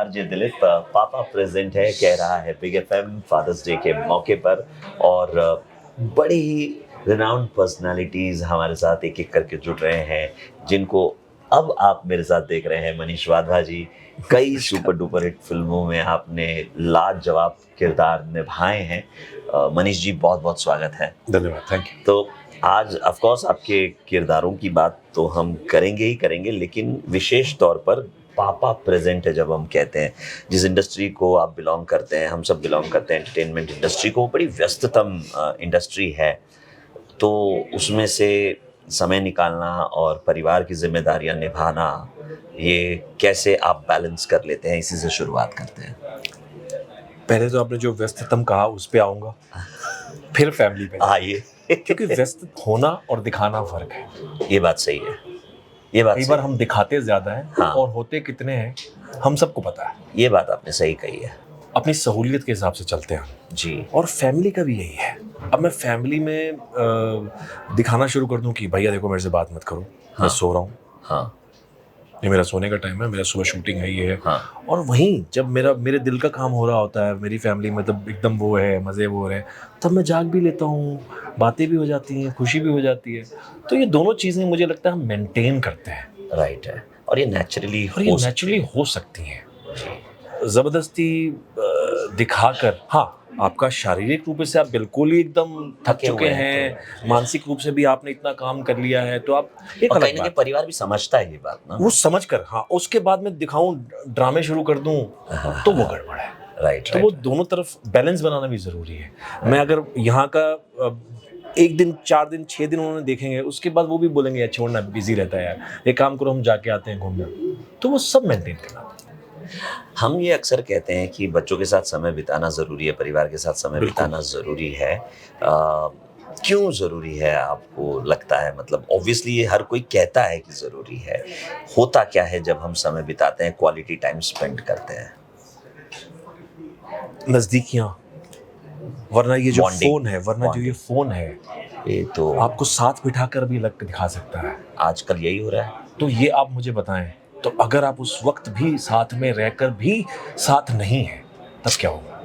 RJ Dilip. पापा present है कह रहा है बिग एफएम फादर्स डे के मौके पर, और बड़े ही रिनाउंड पर्सनालिटीज हमारे साथ एक एक करके जुड़ रहे हैं, जिनको अब आप मेरे साथ देख रहे हैं। मनीष वाधवा जी, कई सुपर डुपर हिट फिल्मों में आपने लाजवाब किरदार निभाए हैं। मनीष जी, बहुत बहुत स्वागत है। धन्यवाद, थैंक यू। तो आज ऑफ कोर्स आपके किरदारों की बात तो हम करेंगे ही करेंगे, लेकिन विशेष तौर पर पापा प्रेजेंट है जब हम कहते हैं, जिस इंडस्ट्री को आप बिलोंग करते हैं, हम सब बिलोंग करते हैं, एंटरटेनमेंट इंडस्ट्री को, बड़ी व्यस्ततम इंडस्ट्री है। तो उसमें से समय निकालना और परिवार की जिम्मेदारियां निभाना, ये कैसे आप बैलेंस कर लेते हैं? इसी से शुरुआत करते हैं। पहले तो आपने जो व्यस्ततम कहा उस पे आऊँगा, फिर फैमिली पे आइए। क्योंकि व्यस्त होना और दिखाना फर्क है। ये बात सही है, ये बात कई सही बार है। हम दिखाते ज़्यादा हैं हाँ। और होते कितने हैं हम सबको पता है। ये बात आपने सही कही है अपनी सहूलियत के हिसाब से चलते हैं जी। और फैमिली का भी यही है। अब मैं फैमिली में दिखाना शुरू कर दूं कि भैया देखो मेरे से बात मत करो, हाँ। मैं सो रहा हूँ, हाँ ये मेरा सोने का टाइम है, मेरा सुबह शूटिंग है, ये है। हाँ और वहीं जब मेरे दिल का काम हो रहा होता है, मेरी फैमिली मतलब एकदम वो है, मज़े वो है, तब मैं जाग भी लेता हूँ, बातें भी हो जाती हैं, खुशी भी हो जाती है। तो ये दोनों चीज़ें मुझे लगता है हम मेंटेन करते हैं राइट है, और ये नेचुरली हो सकती हैं। ज़बरदस्ती दिखाकर, हाँ, आपका शारीरिक रूप से आप बिल्कुल ही एकदम थक थके चुके हुए हैं, हैं, मानसिक रूप से भी आपने इतना काम कर लिया है, तो आप एक और अलग कहीं ना कहीं बात, परिवार भी समझता है ये बात ना। वो समझ कर, हाँ, उसके बाद मैं दिखाऊं, ड्रामे शुरू कर दूं, तो वो गड़बड़ है। राइट तो वो दोनों तरफ बैलेंस बनाना भी ज़रूरी है। मैं अगर यहाँ का एक दिन, 4 दिन, 6 दिन उन्होंने देखेंगे, उसके बाद वो भी बोलेंगे यार छोड़ना, बिजी रहता है यार, एक काम करो हम जाके आते हैं घूमने। तो वो सब मेंटेन करना। हम ये अक्सर कहते हैं कि बच्चों के साथ समय बिताना ज़रूरी है, परिवार के साथ समय बिल्कुल। बिताना ज़रूरी है। क्यों ज़रूरी है आपको लगता है? मतलब ऑब्वियसली ये हर कोई कहता है कि ज़रूरी है, होता क्या है जब हम समय बिताते हैं, क्वालिटी टाइम स्पेंड करते हैं? नज़दीकियाँ, वरना ये जो Bonding. फ़ोन है, जो ये फ़ोन है, ये तो आपको साथ बिठाकर भी अलग दिखा सकता है। आजकल यही हो रहा है। तो ये आप मुझे बताएं, तो अगर आप उस वक्त भी साथ में रहकर भी साथ नहीं हैं, तब क्या होगा?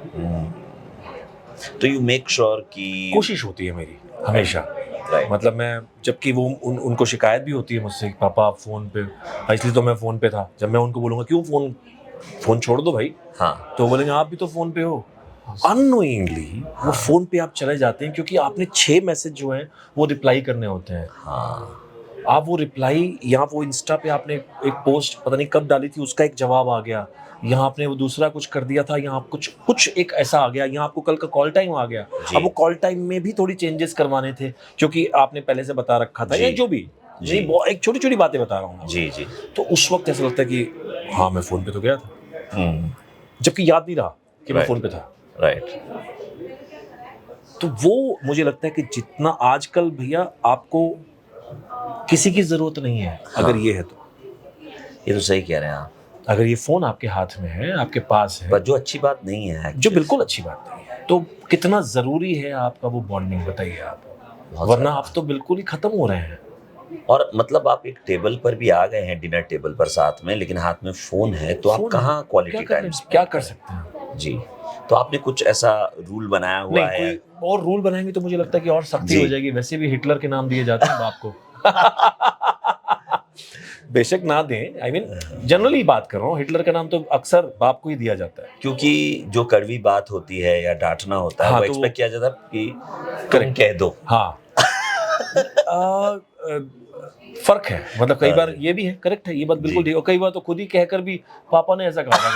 तो यू मेक श्योर कि कोशिश होती है मेरी हमेशा, राइट, मतलब मैं, जबकि वो उनको शिकायत भी होती है मुझसे कि पापा आप फ़ोन पे, इसलिए तो मैं फ़ोन पे था। जब मैं उनको बोलूँगा क्यों फ़ोन छोड़ दो भाई, हाँ तो बोलेंगे आप भी तो फ़ोन पे हो। अननोइंगली वो फ़ोन पे आप चले जाते हैं, क्योंकि आपने 6 मैसेज जो हैं वो रिप्लाई करने होते हैं। हाँ आप वो रिप्लाई, यहाँ वो इंस्टा पे आपने एक पोस्ट पता नहीं कब डाली थी, उसका एक जवाब आ गया, यहाँ आपने वो दूसरा कुछ कर दिया था, यहाँ कुछ एक ऐसा आ गया, यहाँ आपको कल का कॉल टाइम आ गया। जी। अब वो कॉल टाइम में भी थोड़ी चेंजेस करवाने थे, क्योंकि आपने पहले से बता रखा था, जी। या जो भी, जी। नहीं, वो एक छोटी छोटी बातें बता रहा हूँ। जी जी। तो उस वक्त ऐसा लगता है कि हाँ मैं फ़ोन पे तो गया था, राइट जबकि याद नहीं रहा कि मैं फ़ोन पे था। तो वो मुझे लगता है कि जितना आजकल भैया आपको किसी की ज़रूरत नहीं है, अगर ये है तो। ये तो सही कह रहे हैं आप, अगर ये फ़ोन आपके हाथ में है, आपके पास है, पर जो अच्छी बात नहीं है, जो बिल्कुल अच्छी बात नहीं है, तो कितना ज़रूरी है आपका वो बॉन्डिंग, बताइए आप। बहुत वरना ज़्यादा। आप तो बिल्कुल ही ख़त्म हो रहे हैं। और मतलब आप एक टेबल पर भी आ गए हैं, डिनर टेबल पर साथ में, लेकिन हाथ में फ़ोन है, तो आप फ़ोन कहाँ क्वालिटी टाइम क्या कर सकते हैं? जी। तो आपने कुछ ऐसा रूल बनाया हुआ नहीं, है? कोई और रूल बनाएंगे तो मुझे लगता है कि और सख्ती जी। हो जाएगी। वैसे भी हिटलर के नाम दिए जाते हैं बाप को। बेशक ना दें, आई मीन जनरली बात कर रहा हूँ, हिटलर का नाम तो अक्सर बाप को ही दिया जाता है। क्योंकि जो कड़वी बात होती है या डांटना होता है, हाँ, वो तो एक्सपेक्ट किया जाता है कि तुम करेक्ट कह दो। हाँ। फर्क है, मतलब कई बार ये भी है, करेक्ट है, ये बात बिल्कुल जी। ठीक है, और कई बार तो खुद ही कहकर भी पापा ने ऐसा कहा था।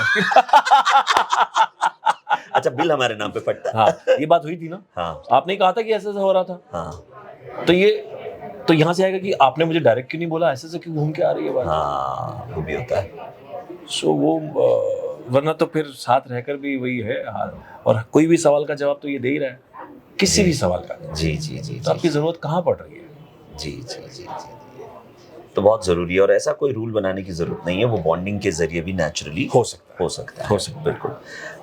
अच्छा, बिल हमारे नाम पे फटता है। हाँ, ये बात हुई थी ना। हाँ आपने कहा था कि ऐसा ऐसा हो रहा था, हाँ तो यहाँ से आएगा कि आपने मुझे डायरेक्ट क्यों नहीं बोला, ऐसे ऐसे क्यों घूम के आ रही है बात। हाँ, वो भी होता है। सो वो वरना तो फिर साथ रहकर भी वही है हाल, और कोई भी सवाल का जवाब तो ये दे ही रहा है, किसी भी सवाल का। जी जी जी तो आपकी ज़रूरत कहाँ पड़ रही है? जी जी जी जी। तो बहुत ज़रूरी है, और ऐसा कोई रूल बनाने की ज़रूरत नहीं है, वो बॉन्डिंग के ज़रिए भी नेचुरली हो सकता है। बिल्कुल।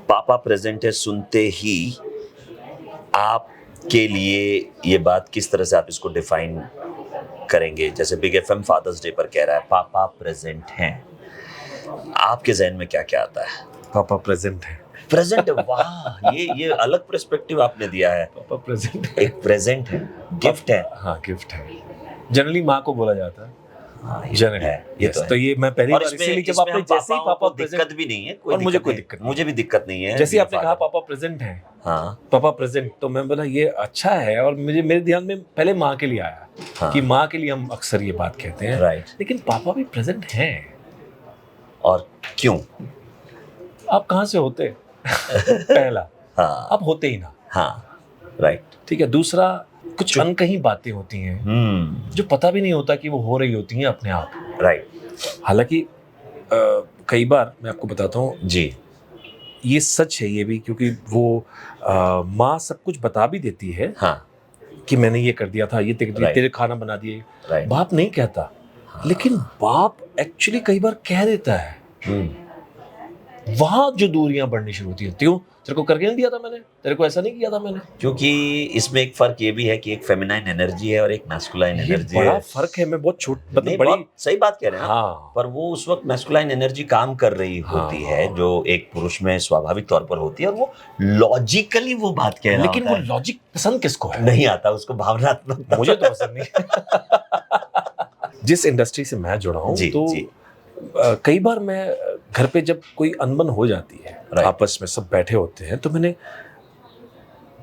पापा प्रेजेंट है सुनते ही आपके लिए ये बात किस तरह से आप इसको डिफाइन करेंगे? जैसे बिग एफएम फादर्स डे पर कह रहा है पापा प्रेजेंट हैं, आपके जहन में क्या क्या आता है? पापा प्रेजेंट है। प्रेजेंट, वाह, ये अलग पर्सपेक्टिव आपने दिया है। पापा प्रेजेंट है। एक प्रेजेंट है, गिफ्ट है। हाँ, गिफ्ट है। जनरली माँ को बोला जाता है। हाँ, ये जनरली है, ये यस, तो है। तो ये मैं पहली और बार इसमें इसीलिए जब इसमें आपने हम जैसे ही पापाओं पापा को प्रेजेंट, दिक्कत भी नहीं है, कोई और मुझे दिक्कत कोई नहीं, दिक्कत नहीं मुझे भी दिक्कत नहीं है। जैसे being आपने कहा father। पापा प्रेजेंट है, हाँ पापा प्रेजेंट, तो मैं बोला ये अच्छा है, और मुझे मेरे ध्यान में पहले माँ के लिए आया हाँ। कि माँ के लिए हम अक्सर ये बात कहते हैं, राइट। लेकिन पापा भी प्रेजेंट हैं। और क्यों? आप कहाँ से होते? पहला, हाँ आप होते ही ना। हाँ, राइट। ठीक है। दूसरा, कुछ अनकही बातें होती हैं जो पता भी नहीं होता कि वो हो रही होती हैं अपने आप। राइट हालांकि कई बार मैं आपको बताता हूँ, जी। ये सच है ये भी, क्योंकि वो माँ सब कुछ बता भी देती है हाँ कि मैंने ये कर दिया था, ये Right. तेरे खाना बना दिए। राइट। बाप नहीं कहता, लेकिन बाप एक्चुअली कई बार कह देता है। वहां जो दूरियां बढ़नी शुरू होती हैं, क्यों? तेरे को करके नहीं दिया था मैंने, तेरे को ऐसा नहीं किया था मैंने। क्योंकि इसमें एक फर्क ये भी है कि एक फेमिनाइन एनर्जी है और एक मैस्कुलाइन ये एनर्जी बड़ा है। फर्क है। मैं बहुत नहीं, बड़ी, बहुत सही बात कह रहे हैं आप। हाँ, पर वो उस वक्त मैस्कुलाइन एनर्जी काम कर रही होती हाँ। है, जो एक पुरुष में स्वाभाविक तौर पर होती है, और वो लॉजिकली वो बात कह रहा लेकिन होता वो है। लॉजिक पसंद किसको है? नहीं आता उसको, भावनात्मक। मुझे तो पसंद नहीं। जिस इंडस्ट्री से मैं जुड़ा हूँ, जी, तो जी। कई बार मैं घर पे जब कोई अनबन हो जाती है, Right. आपस में सब बैठे होते हैं, तो मैंने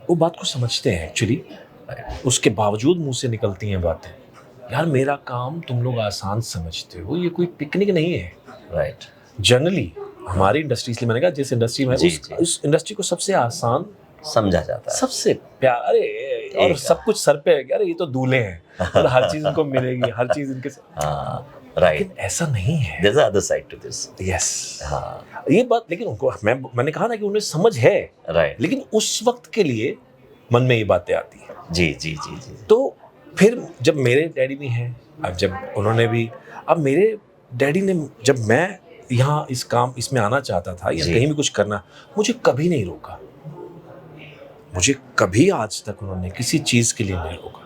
वो बात को समझते हैं एक्चुअली, उसके बावजूद मुंह से निकलती हैं बातें, यार मेरा काम तुम लोग आसान समझते हो, ये कोई पिकनिक नहीं है। राइट। जनरली हमारी इंडस्ट्री, इसलिए मैंने कहा जिस इंडस्ट्री में जी, उस इंडस्ट्री को सबसे आसान, समझा जाता है। सबसे प्यारे, और एक- सब कुछ सर पे है, यार ये तो दूल्हे हैं और हर चीज उनको मिलेगी, हर चीज इनके। हाँ, राइट। लेकिन ऐसा नहीं है। There's the other side to this. Yes, हाँ, ये बात, लेकिन उनको मैंने कहा ना कि उन्हें समझ है, राइट। लेकिन उस वक्त के लिए मन में ये बातें आती हैं। जी जी जी जी। तो फिर जब मेरे डैडी भी हैं, अब जब उन्होंने भी, अब मेरे डैडी ने, जब मैं यहाँ इसमें आना चाहता था या जी। कहीं भी कुछ करना, मुझे कभी नहीं रोका। मुझे कभी आज तक उन्होंने किसी चीज के लिए नहीं रोका।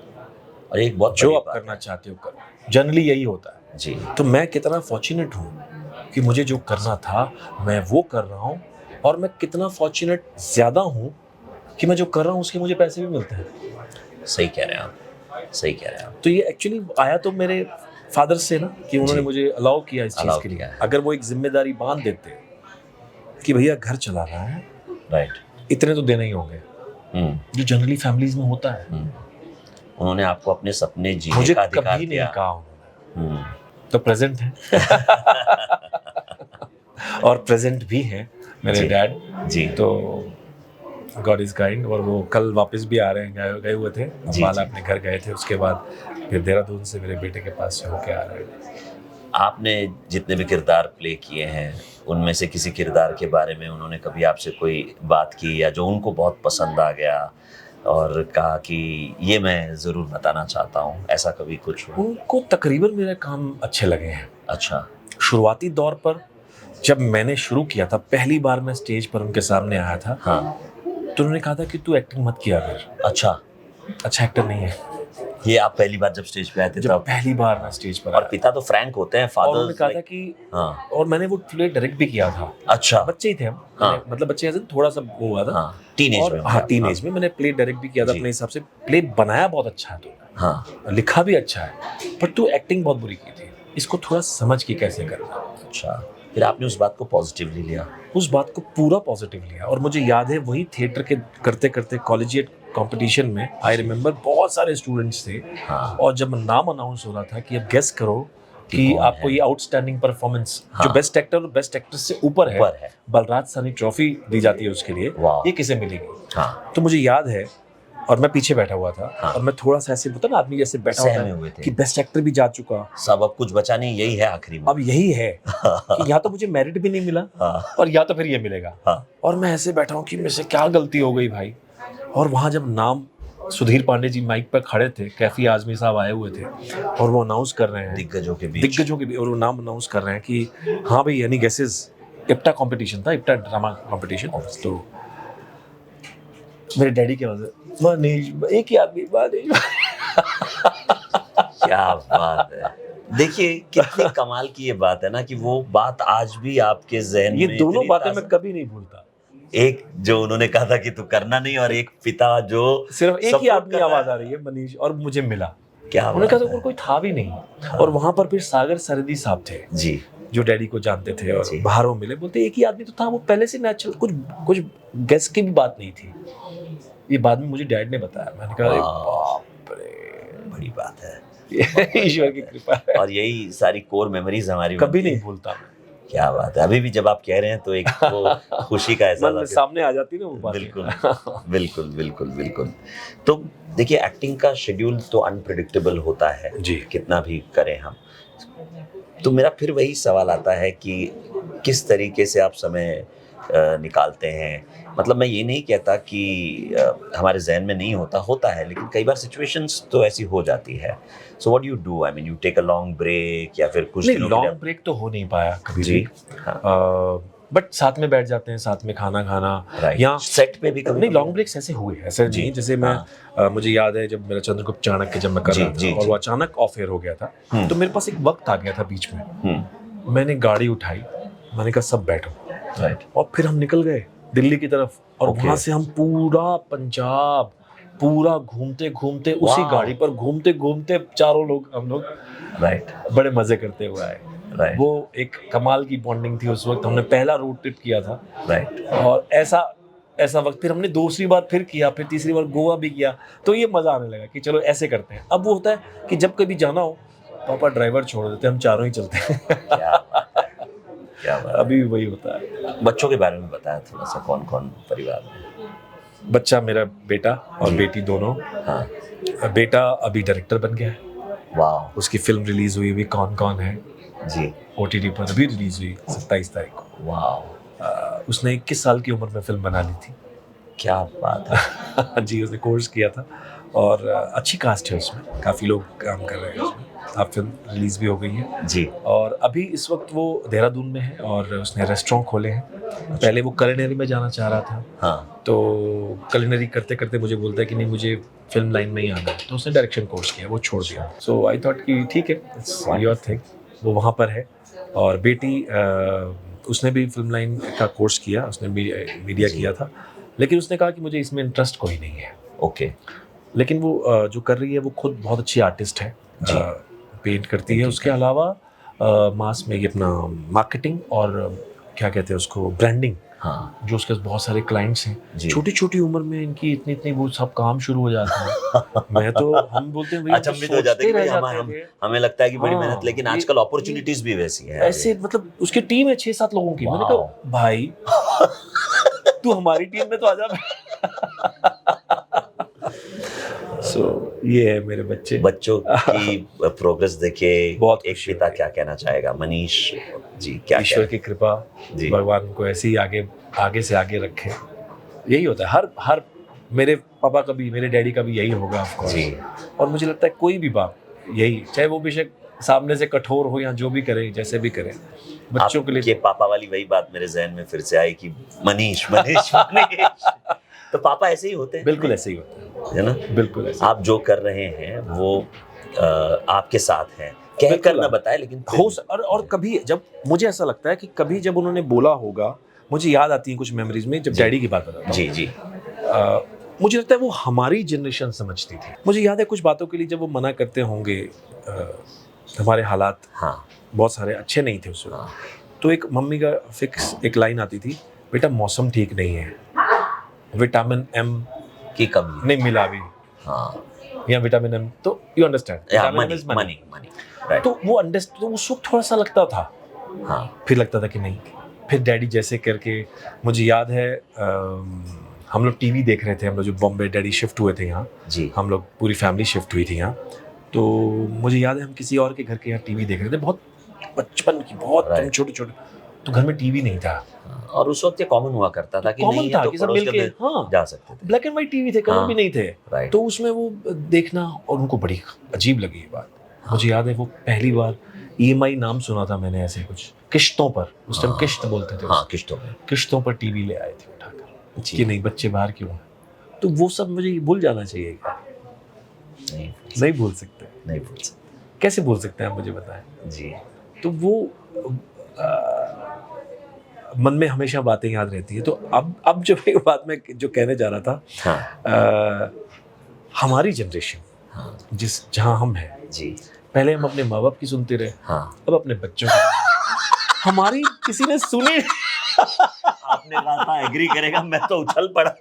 और एक बहुत जो बड़ी आप बात करना चाहते हो करो, जनरली यही होता है। जी। तो मैं कितना फॉर्चुनेट हूँ कि मुझे जो करना था मैं वो कर रहा हूँ, और मैं कितना फॉर्चुनेट ज़्यादा हूँ कि मैं जो कर रहा हूँ उसके मुझे पैसे भी मिलते हैं। सही कह रहे हैं आप, सही कह रहे हैं आप। तो ये एक्चुअली आया तो मेरे फादर से ना, कि उन्होंने जी। मुझे अलाउ किया इस चीज़ Allow के लिए। किया है। अगर वो एक जिम्मेदारी बांध देते कि भैया घर चला रहा है, राइट। इतने तो देने ही होंगे, जो जनरली फैमिलीज में होता है। उन्होंने आपको अपने सपने जीने मुझे का अधिकार कभी नहीं दिया। कहा उन्होंने। हम्म, तो प्रेजेंट है और प्रेजेंट भी है मेरे जी। डैड जी। तो गॉड इज काइंड। और वो कल वापस भी आ रहे हैं, गए हुए थे जी, बाला, जी। अपने घर गए थे, उसके बाद फिर देहरादून से मेरे बेटे के पास से होके आ रहे हैं। आपने जितने भी किरदार प्ले किए हैं, उनमें से किसी किरदार के बारे में उन्होंने कभी आपसे कोई बात की, या जो उनको बहुत पसंद आ गया और कहा कि ये मैं ज़रूर बताना चाहता हूँ, ऐसा कभी कुछ हुआ? उनको तकरीबन मेरे काम अच्छे लगे हैं। अच्छा। शुरुआती दौर पर जब मैंने शुरू किया था, पहली बार मैं स्टेज पर उनके सामने आया था, हाँ। तो उन्होंने कहा था कि तू एक्टिंग मत किया कर, अच्छा, अच्छा एक्टर नहीं है। ये आप पहली बार जब स्टेज पे आए थे जब तब? पहली बार मैं स्टेज पर और आया, पिता तो फ्रैंक होते हैं, और फादर। उन्होंने कहा था कि, हाँ। और मैंने वो प्ले डायरेक्ट भी किया था। अच्छा। बच्चे ही थे हम, हाँ। मतलब बच्चे ऐसे थोड़ा सा वो हुआ था। हाँ, टीनेज और में। हाँ, टीनेज में मैंने प्ले डायरेक्ट भी किया था जी। अपने हिसाब से। प्ले बनाया बहुत अच्छा है, तो हाँ। लिखा भी अच्छा है, पर तू एक्टिंग बहुत बुरी की थी, इसको थोड़ा समझ के कैसे करना। अच्छा, फिर आपने उस बात को पॉजिटिवली लिया? उस बात को पूरा पॉजिटिव लिया। और मुझे याद है वही थिएटर के करते करते कॉलेजिएट कंपटीशन में, आई रिमेम्बर, बहुत सारे स्टूडेंट्स थे। हाँ। और जब नाम अनाउंस हो रहा था कि अब गेस करो कि कौन आपको है? ये आउटस्टैंडिंग परफॉर्मेंस, हाँ। जो बेस्ट एक्टर और बेस्ट एक्ट्रेस से ऊपर है, बलराज सानी ट्रॉफी दी जाती है उसके लिए, वाह। ये किसे मिलेगी? हाँ। तो मुझे याद है, और मैं पीछे बैठा हुआ था। हाँ। और मैं थोड़ा सा ऐसे होता ना, आदमी जैसे बैठा होता सहमे हुए है थे कि बेस्ट एक्टर भी जा चुका, सब, अब कुछ बचा नहीं, यही है आखिरी में। अब यही है कि या तो मुझे मेरिट भी नहीं मिला, हाँ। और या तो फिर ये मिलेगा। हाँ। और मैं ऐसे बैठा हूँ कि मुझसे क्या गलती हो गई भाई। और वहाँ जब नाम, सुधीर पांडे जी माइक पर खड़े थे, कैफी आजमी साहब आए हुए थे, और वो अनाउंस कर रहे हैं दिग्गजों के बीच, और वो नाम अनाउंस कर रहे हैं कि हाँ भाई, यानी गेसेस, इप्टा कंपटीशन था, इप्टा ड्रामा कंपटीशन। तो मेरे डैडी की आवाज़, मनीष, एक ही आदमी, मनीष। क्या बात है। देखिए कितनी कमाल की ये बात है ना कि वो बात आज भी आपके जहन ये में दोनों इतनी बातें ताज़ा- मैं कभी नहीं भूलता। एक जो उन्होंने कहा था कि तू करना नहीं, और एक पिता जो सिर्फ एक ही support आदमी कर रहा आवाज आ रही है, मनीष, और मुझे मिला। क्या उन्होंने कहा बात था है। और कोई था भी नहीं। और वहां पर फिर सागर सरदी साहब थे जी जो डैडी को जानते थे और जी। बाहर वो मिले, बोलते एक ही आदमी तो था, वो पहले से नेचुरल, कुछ कुछ गेस की भी बात नहीं थी। ये बाद में मुझे डैड ने बताया। मैंने कहा अरे वाह, बाप रे, बड़ी बात है। ये ईश्वर की कृपा है। और यही सारी कोर मेमोरीज हमारी कभी बनती नहीं हैं। भूलता मैं। क्या बात है, अभी भी जब आप कह रहे हैं तो एक वो खुशी का एहसास मन में आपके- सामने आ जाती ना वो बातें। बिल्कुल बिल्कुल बिल्कुल बिल्कुल। तो देखिए एक्टिंग का शेड्यूल तो अनप्रिडिक्टेबल होता है जी। कितना भी करें हम। तो मेरा फिर वही सवाल आता है कि किस तरीके से आप समय निकालते हैं। मतलब मैं ये नहीं कहता कि हमारे जहन में नहीं होता, होता है, लेकिन कई बार सिचुएशंस तो ऐसी हो जाती है। So what you do, I mean you take a long break या फिर कुछ नहीं, दिनों के लिए लॉन्ग ब्रेक तो हो नहीं पाया कभी जी भी। हाँ बट साथ में बैठ जाते हैं, साथ में खाना खाना, राइट, या सेट पे भी कभी नहीं कभी- लॉन्ग ब्रेक्स ऐसे हुए, ऐसे जी, नहीं। जैसे मैं हाँ। मुझे याद है जब मेरा चंद्रगुप्त चाणक्य जब मैं कर जी, रहा था जी, और जी। वो अचानक ऑफ एयर हो गया था, तो मेरे पास एक वक्त आ गया था बीच में। मैंने गाड़ी उठाई, मैंने कहा सब बैठो, राइट, और फिर हम निकल गए दिल्ली की तरफ। और Okay. वहां से हम पूरा पंजाब पूरा घूमते घूमते उसी Wow. गाड़ी पर घूमते घूमते चारों लोग, हम लोग राइट, बड़े मजे करते हुए आए। राइट, वो एक कमाल की बॉन्डिंग थी उस वक्त। हमने पहला रोड ट्रिप किया था, राइट। और ऐसा ऐसा वक्त फिर हमने दूसरी बार फिर किया, फिर तीसरी बार गोवा भी किया। तो ये मजा आने लगा कि चलो ऐसे करते हैं। अब वो होता है कि जब कभी जाना हो, पापा ड्राइवर छोड़ देते, हम चारों ही चलते हैं। क्या बात है, क्या बात है। अभी भी वही होता है। बच्चों के बारे में बताया थोड़ा सा, कौन कौन परिवार में? बच्चा मेरा बेटा और बेटी दोनों। हाँ, बेटा अभी डायरेक्टर बन गया है, वाह, उसकी फिल्म रिलीज हुई, कौन कौन है, जी, OTT पर अभी रिलीज हुई 27 तारीख को। वाह, उसने 21 साल की उम्र में फिल्म बना ली थी। क्या बात है। जी, उसने कोर्स किया था, और अच्छी कास्ट है उसमें, काफ़ी लोग काम कर रहे हैं उसमें। अब फिल्म रिलीज भी हो गई है जी, और अभी इस वक्त वो देहरादून में है और उसने रेस्टोरेंट खोले हैं। पहले वो कुलिनरी में जाना चाह रहा था, हाँ, तो कुलिनरी करते करते मुझे बोलता है कि नहीं, मुझे फिल्म लाइन में ही आना है। तो उसने डायरेक्शन कोर्स किया, वो छोड़ दिया। सो आई थॉट कि ठीक है, इट्स योर थिंग, वो वहाँ पर है। और बेटी उसने भी फिल्म लाइन का कोर्स किया, उसने मीडिया किया था, लेकिन उसने कहा कि मुझे इसमें इंटरेस्ट कोई नहीं है। ओके, लेकिन वो जो कर रही है वो खुद बहुत अच्छी आर्टिस्ट है, पेंट करती है। उसके अलावा मास में ये अपना मार्केटिंग और क्या कहते हैं उसको, ब्रांडिंग, हाँ, जो उसके बहुत सारे क्लाइंट्स हैं। जी। छोटी छोटी उम्र में इनकी इतनी इतनी वो सब काम शुरू हो जाते हैं। मैं तो, हम बोलते हैं भैया, अचंभित हो जाते हैं कि भाई हमें लगता है कि बड़ी हाँ, मेहनत, लेकिन ये- आजकल अपॉर्चुनिटीज भी वैसी हैं। ऐसे, मतलब उसकी टीम है 6-7 लोगों की। मैंने कहा भाई तू हमारी टीम में तो आ जा। सो ये है मेरे बच्चे। बच्चों की प्रोग्रेस देखे बहुत एक खुशी पिता होती है। क्या कहना चाहेगा, मनीष जी, क्या ईश्वर कहना- की कृपा, जी। भगवान को ऐसे ही आगे से आगे रखे। यही होता है हर मेरे पापा का भी, मेरे डैडी का भी यही होगा ऑफ कोर्स। जी। और मुझे लगता है कोई भी बाप यही, चाहे वो बेशक सामने से कठोर हो या जो भी करे, जैसे भी करे, बच्चों के लिए। आपके पापा वाली वही बात मेरे जहन में फिर से आई कि मनीष मनीष मनीष। तो पापा ऐसे ही होते हैं, बिल्कुल ऐसे ही होता है ना? है, बिल्कुल ऐसे। आप जो कर रहे हैं वो आपके साथ है, कह कर बिल्कुल ना बताए, लेकिन और कभी जब मुझे ऐसा लगता है कि कभी जब उन्होंने बोला होगा, मुझे याद आती है कुछ मेमोरीज में, जब डैडी की बात बताता हूँ। जी जी, मुझे लगता है वो हमारी जनरेशन समझती थी। मुझे याद है कुछ बातों के लिए जब वो मना करते होंगे, हमारे हालात हाँ बहुत सारे अच्छे नहीं थे उस वक्त। हाँ, तो एक मम्मी का फिक्स एक लाइन आती थी, बेटा मौसम ठीक नहीं है, विटामिन एम की कमी, नहीं मिला अभी, हाँ, या विटामिन एम, तो you understand, money money money, right, तो वो अंडरस्टैंड, तो उस वक्त थोड़ा सा लगता था। हाँ, फिर लगता था कि नहीं। फिर डैडी जैसे करके, मुझे याद है हम लोग टीवी देख रहे थे, हम लोग जो बॉम्बे डैडी शिफ्ट हुए थे यहाँ, जी, हम लोग पूरी फैमिली शिफ्ट हुई थी यहाँ। तो मुझे याद है हम किसी और के घर के यहाँ टीवी देख रहे थे, बहुत बचपन की, बहुत Right. छोटे छोटे, तो घर में टीवी नहीं था। और उस वक्त ये कॉमन हुआ करता था कि Common नहीं था है तो कि सब पड़ोस मिलके, के घर हाँ, जा सकते थे, ब्लैक एंड व्हाइट टीवी थे, कलर हाँ, भी नहीं थे। राइट, तो उसमें वो देखना, और उनको बड़ी अजीब लगी ये बात। मुझे याद है वो पहली बार EMI नाम सुना था मैंने, ऐसे कुछ किश्तों पर, उस टाइम किश्त बोलते थे, हाँ, किश्तों में, किश्तों पर टीवी ले आए थे उठाकर जी। कि नहीं बच्चे बाहर क्यों हैं। तो वो सब मुझे भूल जाना चाहिए, नहीं नहीं भूल सकते। नहीं भूल सकते। कैसे भूल सकते हैं आप, मुझे बताएं। जी। तो वो मन में हमेशा बातें याद रहती है। तो अब जो एक बात मैं जो कहने जा रहा था, हाँ। हमारी जनरेशन हाँ। जहाँ हम हैं, जी। पहले हम अपने माँ बाप की सुनते रहे, हाँ। अब अपने बच्चों की हमारी किसी ने सुनी। आपने कहा था एग्री करेगा, मैं तो उछल पड़ा।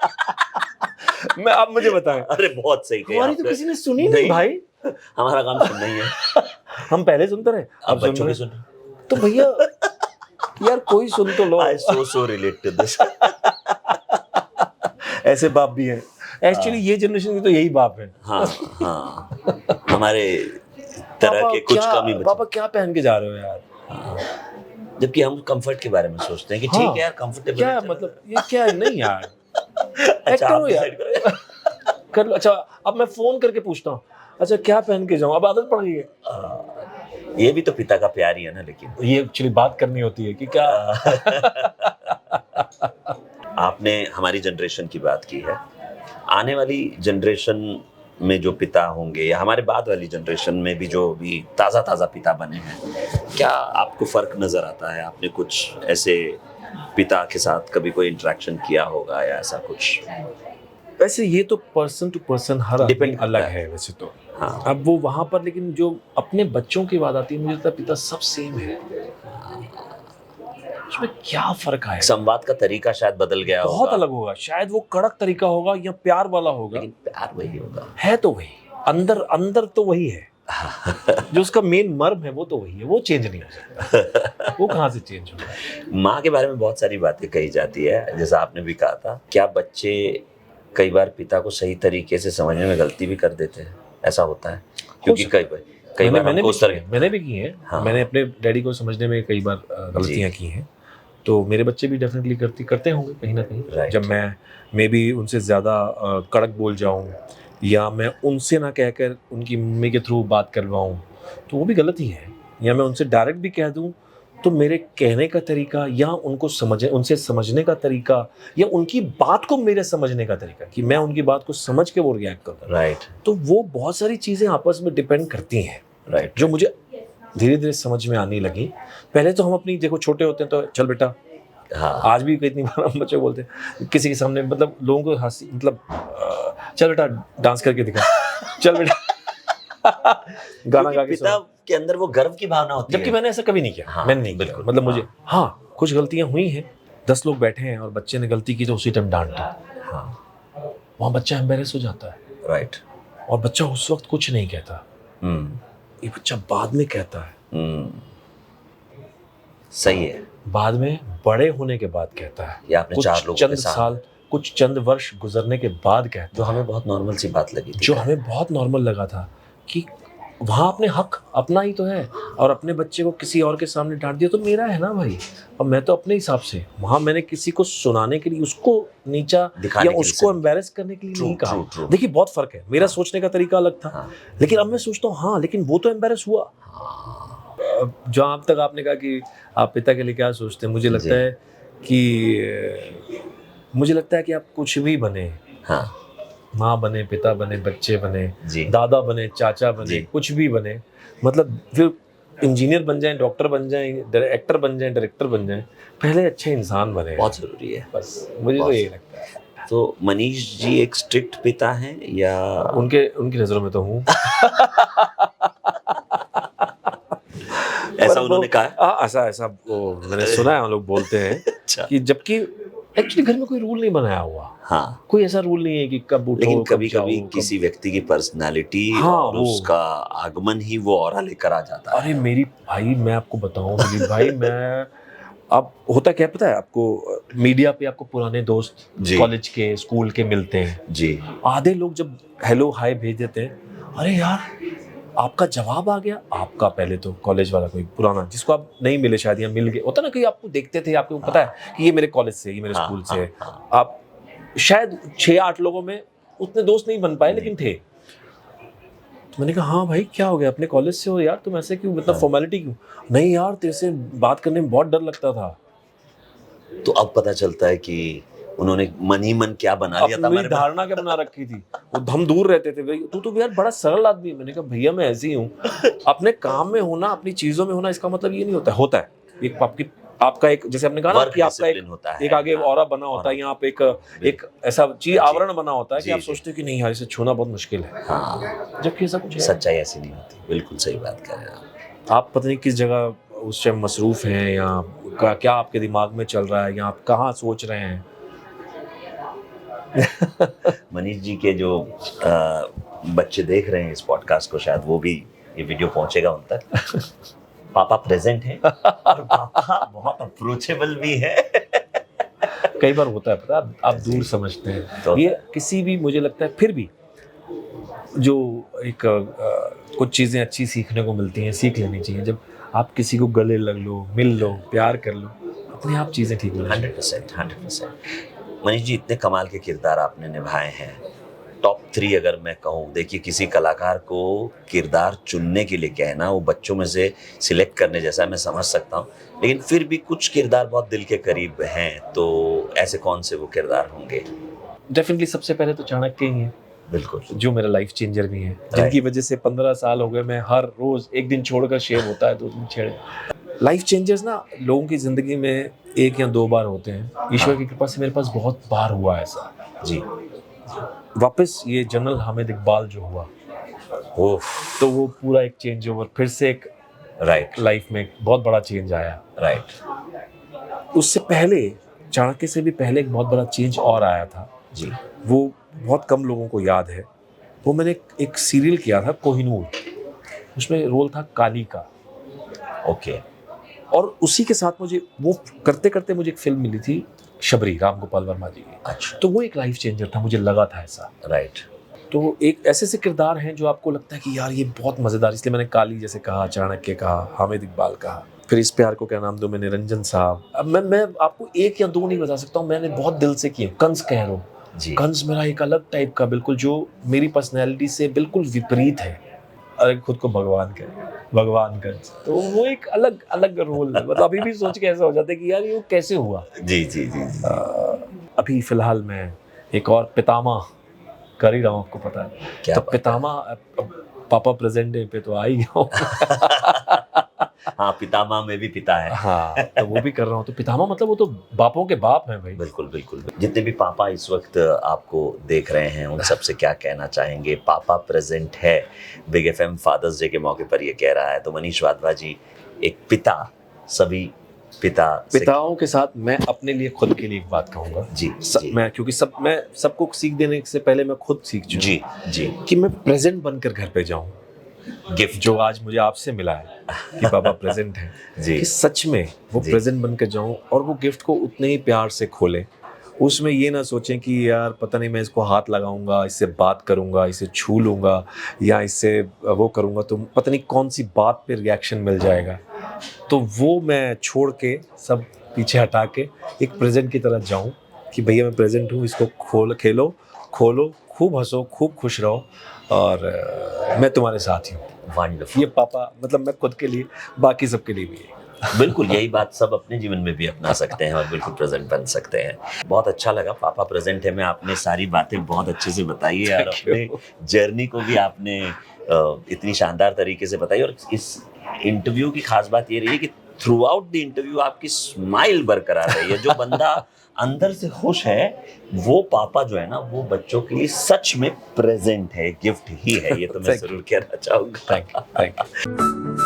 मैं आप मुझे बताएं, अरे बहुत सही कहा हमारी तो आपने। किसी ने सुनी नहीं भाई। हमारा काम सुनना ही है। हम पहले सुनते रहे, अब सुन बच्चों रहे। की सुन। तो भैया यार कोई सुन तो लो। आई सो रिलेट टू दिस। ऐसे बाप भी हैं एक्चुअली, ये जनरेशन की तो यही बाप है। हाँ हाँ, हमारे तरह के कुछ कम ही बचे। पापा क्या पहन के जा रहे हो यार? हाँ। जबकि हम कंफर्ट के बारे में सोचते हैं कि हाँ, ठीक है यार, कंफर्टेबल क्या है, मतलब ये क्या है? नहीं यार, अच्छा करो आप यार, डिसाइड करो। कर लो। अच्छा अब मैं फोन करके पूछता हूँ, अच्छा क्या पहन के जाऊँ? अब आदत पड़ गई है। ये भी तो पिता का प्यार ही है ना, लेकिन ये एक्चुअली बात करनी होती है कि क्या। आपने हमारी जनरेशन की बात की है, आने वाली जनरेशन में जो पिता होंगे या हमारे बाद वाली जनरेशन में भी जो भी ताज़ा पिता बने हैं, क्या आपको फ़र्क नज़र आता है? आपने कुछ ऐसे पिता के साथ कभी कोई इंटरेक्शन किया होगा या ऐसा कुछ? वैसे ये तो पर्सन टू पर्सन हर आदमी Depend अलग करता है। है वैसे तो। हाँ। अब वो वहां पर, लेकिन जो अपने बच्चों की बात आती है, मुझे लगता है पिता सब सेम है। उसमें क्या फर्क आएगा? संवाद का तरीका शायद बदल गया होगा, बहुत अलग होगा, शायद वो कड़क तरीका होगा या प्यार वाला होगा, लेकिन प्यार वही होगा। है तो वही, अंदर अंदर तो वही है। जो उसका मेन मर्म है वो तो वही है, वो चेंज नहीं हो सकता। वो कहाँ से चेंज होगा? माँ के बारे में बहुत सारी बातें कही जाती है, जैसा आपने भी कहा था। क्या बच्चे कई बार पिता को सही तरीके से समझने में गलती भी कर देते हैं? ऐसा होता है? क्योंकि कई बार हमको उस तरह मैंने भी की है। हाँ। मैंने अपने डैडी को समझने में कई बार गलतियां की हैं, तो मेरे बच्चे भी डेफिनेटली करते होंगे कहीं ना कहीं। Right. जब मैं भी उनसे ज़्यादा कड़क बोल जाऊं या मैं उनसे ना कहकर उनकी मम्मी के थ्रू बात करवाऊं, तो वो भी गलत ही है। या मैं उनसे डायरेक्ट भी कह दूं, तो मेरे कहने का तरीका या उनसे समझने का तरीका या उनकी बात को मेरे समझने का तरीका, कि मैं उनकी बात को समझ के वो रिएक्ट करूं, राइट, तो वो बहुत सारी चीज़ें आपस में डिपेंड करती हैं। राइट, जो मुझे धीरे धीरे समझ में आने लगी। पहले तो हम अपनी, देखो छोटे होते हैं तो चल बेटा, हाँ, आज भी कितनी बार हम बच्चे बोलते हैं किसी के सामने, मतलब लोगों को हंसी, मतलब चल बेटा डांस करके दिखा, चल बेटा गाना गा के पिता सुना। के अंदर वो गर्व की भावना होती है। जबकि मैंने ऐसा कभी नहीं किया। हाँ, मैंने नहीं किया, बिल्कुल, मतलब मुझे हाँ। हाँ कुछ गलतियां हुई हैं, 10 लोग बैठे हैं और बच्चे ने गलती की तो उसी टाइम डांटा, हाँ, वहाँ बच्चा एम्बेरस हो जाता है। राइट, और बच्चा उस वक्त कुछ नहीं कहता, ये बच्चा बाद में कहता है। सही है। बाद में बड़े होने के बाद कहता है, या आपने 4 लोगों चंद के साथ, साल, कुछ चंद वर्ष गुजरने के बाद कहता जो हमें बहुत नॉर्मल सी बात लगी थी, जो हमें बहुत नॉर्मल लगा था कि वहाँ अपने हक अपना ही तो है, और अपने बच्चे को किसी और के सामने डांट दिया तो मेरा है ना भाई, और मैं तो अपने हिसाब से, वहाँ मैंने किसी को सुनाने के लिए, उसको नीचा दिखाने या के लिए उसको से- एम्बेरस करने के लिए नहीं True, कहा। देखिए बहुत फर्क है, मेरा सोचने का तरीका अलग था। हाँ। लेकिन अब मैं सोचता हूँ हाँ, लेकिन वो तो एम्बेरस हुआ। जो आप तक आपने कहा कि आप पिता के लिए क्या सोचते हैं, मुझे लगता है कि आप कुछ भी बने, हाँ, माँ बने, पिता बने, बच्चे बने, जी, दादा बने, चाचा बने, जी। कुछ भी बने, मतलब फिर इंजीनियर बन जाएं, डॉक्टर बन जाएं, एक्टर बन जाएं, डायरेक्टर बन जाएं, पहले अच्छे इंसान बने। बहुत जरूरी है। बस मुझे तो बहुत। यही लगता है। तो मनीष जी एक स्ट्रिक्ट पिता हैं या उनकी नज़रों में तो हूँ। ऐसा उन्होंने कहा? ऐसा वो मैंने सुना है, लोग बोलते हैं अच्छा। कि जबकि एक्चुअली घर में कोई रूल नहीं बनाया हुआ। हाँ, कोई ऐसा रूल नहीं है कि कब उठो, लेकिन कब कभी कभी जाओ, किसी व्यक्ति की पर्सनालिटी हाँ, और वो। उसका आगमन ही वो ऑरा लेकर आ जाता है। अरे मेरी भाई, मैं आपको बताऊं मेरी भाई, मैं अब होता क्या पता है आपको, मीडिया पे आपको पुराने दोस्त जी। कॉलेज के, स्कूल के मिलते हैं। जी, आधे लोग जब हेलो हाय भेज देते हैं, अरे यार आपका जवाब आ गया। आपका पहले तो कॉलेज वाला कोई पुराना जिसको आप नहीं मिले शायद, या मिल गए, होता ना कि आपको देखते थे, आपको पता है कि ये मेरे कॉलेज से, ये मेरे हाँ, स्कूल से, हाँ। आप शायद 6-8 लोगों में उतने दोस्त नहीं बन पाए, लेकिन थे। तो मैंने कहा हाँ भाई क्या हो गया, अपने कॉलेज से हो यार, तुम ऐसे क्यों, मतलब फॉर्मेलिटी क्यों? नहीं यार तेरे से बात करने में बहुत डर लगता था। तो अब पता चलता है कि उन्होंने मन ही मन क्या बना लिया था अपनी हमारे धारणा क्या बना रखी थी, वो हम दूर रहते थे, भाई तू तो यार बड़ा सरल आदमी है। मैंने कहा भैया मैं ऐसे ही हूँ, अपने काम में होना, अपनी चीजों में होना, इसका मतलब ये नहीं होता है एक आपका एक, जैसे आपने कहा ना वर्क कि आपका डिसिप्लिन होता है, एक आगे ऑरा बना होता है, यहाँ पे एक ऐसा चीज आवरण बना होता है कि आप सोचते हो कि नहीं यार इसे छूना बहुत मुश्किल है, हाँ, जबकि ऐसा कुछ है। सच्चाई ऐसी नहीं होती, बिल्कुल सही बात कर रहे हैं आप पता नहीं किस जगह उस टाइम मसरूफ हैं, या क्या आपके दिमाग में चल रहा है, या आप कहाँ सोच रहे हैं। मनीष जी के जो बच्चे देख रहे हैं इस पॉडकास्ट को, शायद वो भी ये वीडियो पहुंचेगा उन तक। पापा प्रेजेंट है और पापा बहुत अप्रोचेबल भी है। कई बार होता है पता, आप दूर समझते हैं तो ये किसी भी, मुझे लगता है फिर भी जो एक कुछ चीज़ें अच्छी सीखने को मिलती हैं, सीख लेनी चाहिए। जब आप किसी को गले लग लो, मिल लो, प्यार कर लो, अपने आप चीज़ें ठीक हो जाएंगी। 100%। मनीष जी, इतने कमाल के किरदार आपने निभाए हैं। टॉप 3 अगर मैं कहूँ, देखिए किसी कलाकार को किरदार चुनने के लिए कहना, वो बच्चों में से सिलेक्ट करने जैसा है, मैं समझ सकता हूँ, लेकिन फिर भी कुछ किरदार बहुत दिल के करीब हैं, तो ऐसे कौन से वो किरदार होंगे? डेफिनेटली सबसे पहले तो चाणक्य ही है, बिल्कुल, जो मेरा लाइफ चेंजर भी है, जिनकी वजह से 15 साल हो गए मैं हर रोज एक दिन छोड़कर शेव होता है, 2 दिन छेड़। लाइफ चेंजर्स ना लोगों की जिंदगी में 1 या 2 बार होते हैं। ईश्वर की कृपा से मेरे पास बहुत बार हुआ ऐसा। जी। वापस ये जनरल हामिद इकबाल जो हुआ, तो वो पूरा एक चेंज ओवर, फिर से एक लाइफ में बहुत बड़ा चेंज आया। उससे पहले, चाणक्य से भी पहले एक बहुत बड़ा चेंज और आया था जी, वो बहुत कम लोगों को याद है। वो मैंने एक सीरियल किया था कोहिनूर, उसमें रोल था काली का। ओके। और उसी के साथ मुझे वो करते करते मुझे एक फिल्म मिली थी शबरी, राम गोपाल वर्मा जी की। अच्छा। तो वो एक लाइफ चेंजर था, मुझे लगा था ऐसा। राइट। तो एक ऐसे किरदार हैं जो आपको लगता है कि यार ये बहुत मजेदार, इसलिए मैंने काली जैसे कहा, चाणक्य कहा, हामिद इकबाल कहा, फिर इस प्यार को क्या नाम दो, मैंने निरंजन साहब। अब मैं आपको 1 या 2 नहीं बता सकता हूँ, मैंने बहुत दिल से किए। कंस कह रहा हूँ, कंस मेरा एक अलग टाइप का, बिल्कुल जो मेरी पर्सनैलिटी से बिल्कुल विपरीत है। अरे खुद को भगवान कंस, तो वो एक अलग अलग रोल, मतलब अभी भी सोच के ऐसा हो जाता है कि यार ये कैसे हुआ। जी जी जी, जी। अभी फिलहाल मैं एक और पितामह कर ही रहा हूँ, आपको पता है। तो पितामह, पापा प्रेजेंट डे पे तो आ ही गया। हाँ, पितामह में भी पिता है। हाँ, तो वो भी कर रहा हूँ। तो पितामह मतलब वो तो बापों के बाप हैं भाई। बिल्कुल बिल्कुल। जितने भी पापा इस वक्त आपको देख रहे हैं, उन सबसे क्या कहना चाहेंगे? पापा प्रेजेंट है, बिग एफएम फादर्स डे के मौके पर ये कह रहा है। तो मनीष वाधवा जी, एक पिता, सभी पिताओं के साथ मैं अपने लिए, खुद के लिए एक बात कहूँगा जी, जी। मैं, क्योंकि मैं सबको सीख देने से पहले मैं खुद सीख चुका जी जी, कि मैं प्रेजेंट बनकर घर पे जाऊँ। गिफ्ट जो आज मुझे आपसे मिला है कि पापा प्रेजेंट है जी, कि सच में वो प्रेजेंट बनकर जाऊं और वो गिफ्ट को उतने ही प्यार से खोलें। उसमें ये ना सोचें कि यार पता नहीं मैं इसको हाथ लगाऊंगा, इससे बात करूंगा, इसे छू लूंगा या इससे वो करूंगा तो पता नहीं कौन सी बात पे रिएक्शन मिल जाएगा। तो वो मैं छोड़ के, सब पीछे हटा के एक प्रेजेंट की तरह जाऊं कि भैया मैं प्रेजेंट हूँ, इसको खेलो, खोलो, खूब हंसो, खूब खुश रहो और मैं तुम्हारे साथ ही हूँ। वंडरफुल। ये पापा मतलब मैं खुद के लिए, बाकी सबके लिए भी है। बिल्कुल, यही बात सब अपने जीवन में भी अपना सकते हैं और बिल्कुल प्रेजेंट बन सकते हैं। बहुत अच्छा लगा, पापा प्रेजेंट है में आपने सारी बातें बहुत अच्छे से बताई है और अपने जर्नी को भी आपने इतनी शानदार तरीके से बताई। और इस इंटरव्यू की खास बात ये रही है कि थ्रू आउट द इंटरव्यू आपकी स्माइल बरकरार रही है। जो बंदा अंदर से खुश है, वो पापा जो है ना, वो बच्चों के लिए सच में प्रेजेंट है, गिफ्ट ही है। ये तो मैं जरूर कहना चाहूँगा। Thank you.